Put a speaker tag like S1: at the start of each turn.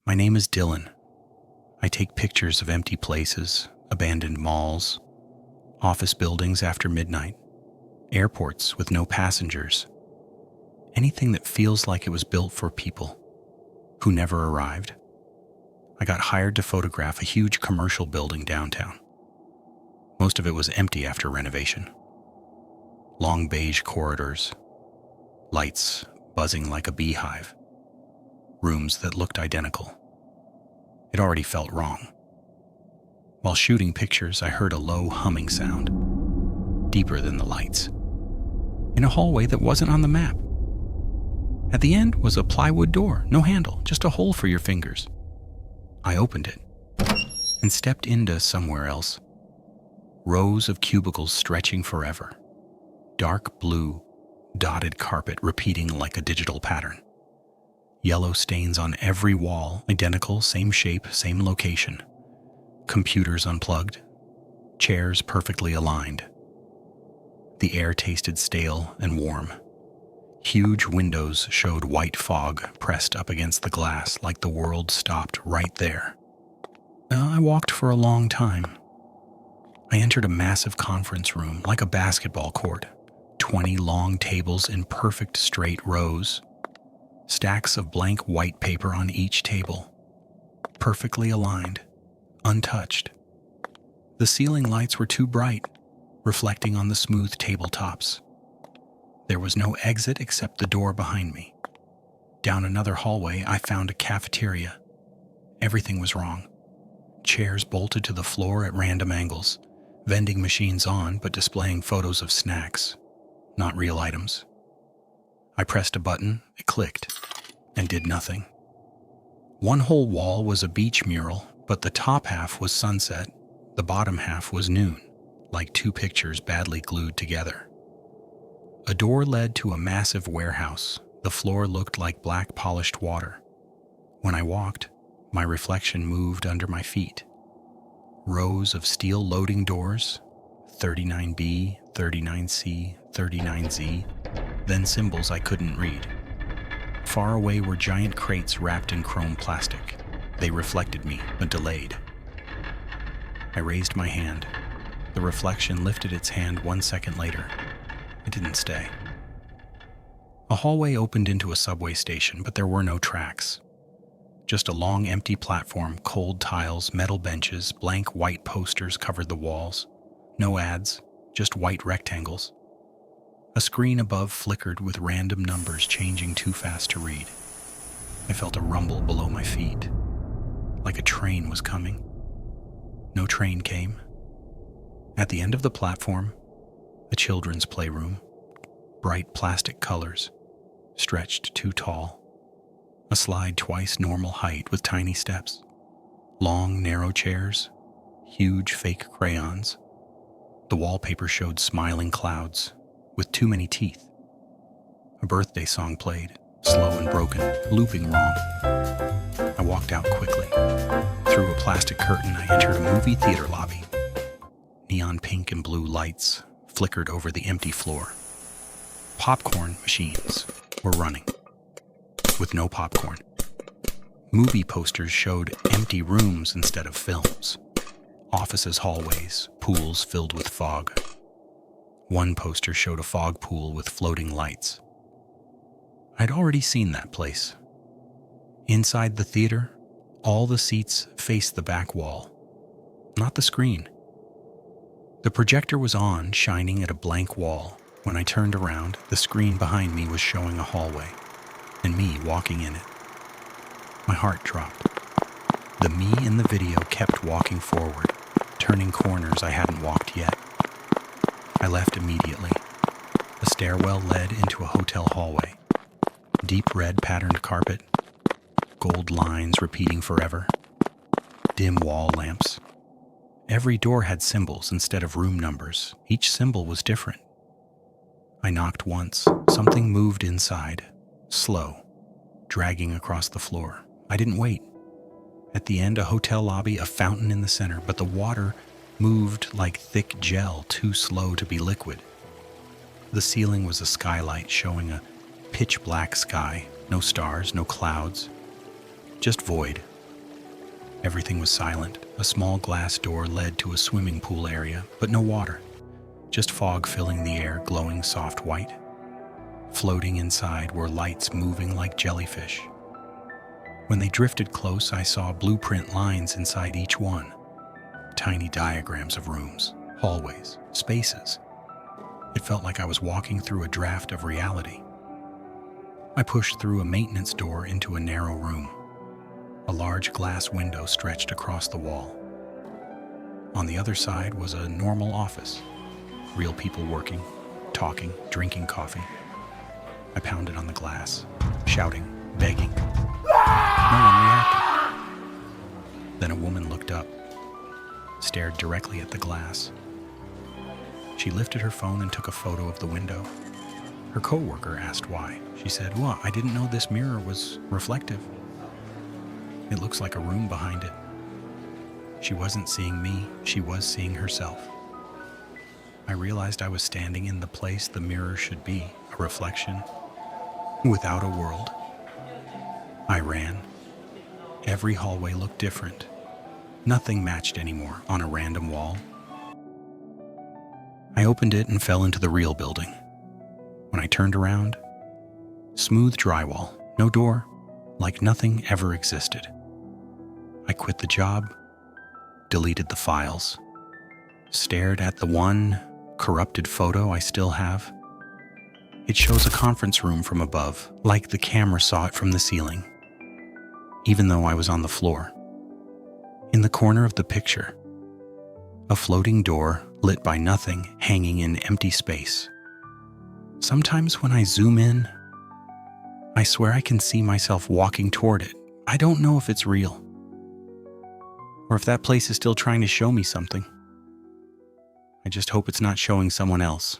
S1: My name is Dylan. I take pictures of empty places, abandoned malls, office buildings after midnight, airports with no passengers, anything that feels like it was built for people who never arrived. I got hired to photograph a huge commercial building downtown. Most of it was empty after renovation. Long beige corridors, lights buzzing like a beehive, rooms that looked identical. It already felt wrong. While shooting pictures, I heard a low humming sound, deeper than the lights, in a hallway that wasn't on the map. At the end was a plywood door, no handle, just a hole for your fingers. I opened it and stepped into somewhere else. Rows of cubicles stretching forever. Dark blue, dotted carpet repeating like a digital pattern. Yellow stains on every wall, identical, same shape, same location. Computers unplugged, chairs perfectly aligned. The air tasted stale and warm. Huge windows showed white fog pressed up against the glass like the world stopped right there. I walked for a long time. I entered a massive conference room like a basketball court. 20 long tables in perfect straight rows. Stacks of blank white paper on each table. Perfectly aligned, untouched. The ceiling lights were too bright, reflecting on the smooth tabletops. There was no exit except the door behind me. Down another hallway, I found a cafeteria. Everything was wrong. Chairs bolted to the floor at random angles. Vending machines on, but displaying photos of snacks, not real items. I pressed a button, it clicked, and did nothing. One whole wall was a beach mural, but the top half was sunset, the bottom half was noon, like two pictures badly glued together. A door led to a massive warehouse. The floor looked like black polished water. When I walked, my reflection moved under my feet. Rows of steel loading doors, 39B, 39C, 39Z, then symbols I couldn't read. Far away were giant crates wrapped in chrome plastic. They reflected me, but delayed. I raised my hand. The reflection lifted its hand 1 second later. It didn't stay. A hallway opened into a subway station, but there were no tracks. Just a long empty platform, cold tiles, metal benches, blank white posters covered the walls. No ads, just white rectangles. A screen above flickered with random numbers changing too fast to read. I felt a rumble below my feet, like a train was coming. No train came. At the end of the platform, a children's playroom, bright plastic colors, stretched too tall. A slide twice normal height with tiny steps. Long, narrow chairs, huge fake crayons. The wallpaper showed smiling clouds with too many teeth. A birthday song played, slow and broken, looping wrong. I walked out quickly. Through a plastic curtain, I entered a movie theater lobby. Neon pink and blue lights flickered over the empty floor. Popcorn machines were running, with no popcorn. Movie posters showed empty rooms instead of films. Offices, hallways, pools filled with fog. One poster showed a fog pool with floating lights. I'd already seen that place. Inside the theater, all the seats faced the back wall, not the screen. The projector was on, shining at a blank wall. When I turned around, the screen behind me was showing a hallway, and me walking in it. My heart dropped. The me in the video kept walking forward, turning corners I hadn't walked yet. I left immediately. The stairwell led into a hotel hallway. Deep red patterned carpet, gold lines repeating forever, dim wall lamps. Every door had symbols instead of room numbers. Each symbol was different. I knocked once. Something moved inside, slow, dragging across the floor. I didn't wait. At the end, a hotel lobby, a fountain in the center, but the water moved like thick gel, too slow to be liquid. The ceiling was a skylight showing a pitch black sky, no stars, no clouds, just void, Everything was silent. A small glass door led to a swimming pool area, but no water. Just fog filling the air, glowing soft white. Floating inside were lights moving like jellyfish. When they drifted close, I saw blueprint lines inside each one. Tiny diagrams of rooms, hallways, spaces. It felt like I was walking through a draft of reality. I pushed through a maintenance door into a narrow room. A large glass window stretched across the wall. On the other side was a normal office. Real people working, talking, drinking coffee. I pounded on the glass, shouting, begging. No one reacted. Then a woman looked up, stared directly at the glass. She lifted her phone and took a photo of the window. Her coworker asked why. She said, "Well, I didn't know this mirror was reflective. It looks like a room behind it." She wasn't seeing me, she was seeing herself. I realized I was standing in the place the mirror should be, a reflection, without a world. I ran. Every hallway looked different. Nothing matched anymore on a random wall. I opened it and fell into the real building. When I turned around, smooth drywall, no door, like nothing ever existed. I quit the job, deleted the files, stared at the one corrupted photo I still have. It shows a conference room from above, like the camera saw it from the ceiling, even though I was on the floor. In the corner of the picture, a floating door lit by nothing hanging in empty space. Sometimes when I zoom in, I swear I can see myself walking toward it. I don't know if it's real, or if that place is still trying to show me something. I just hope it's not showing someone else.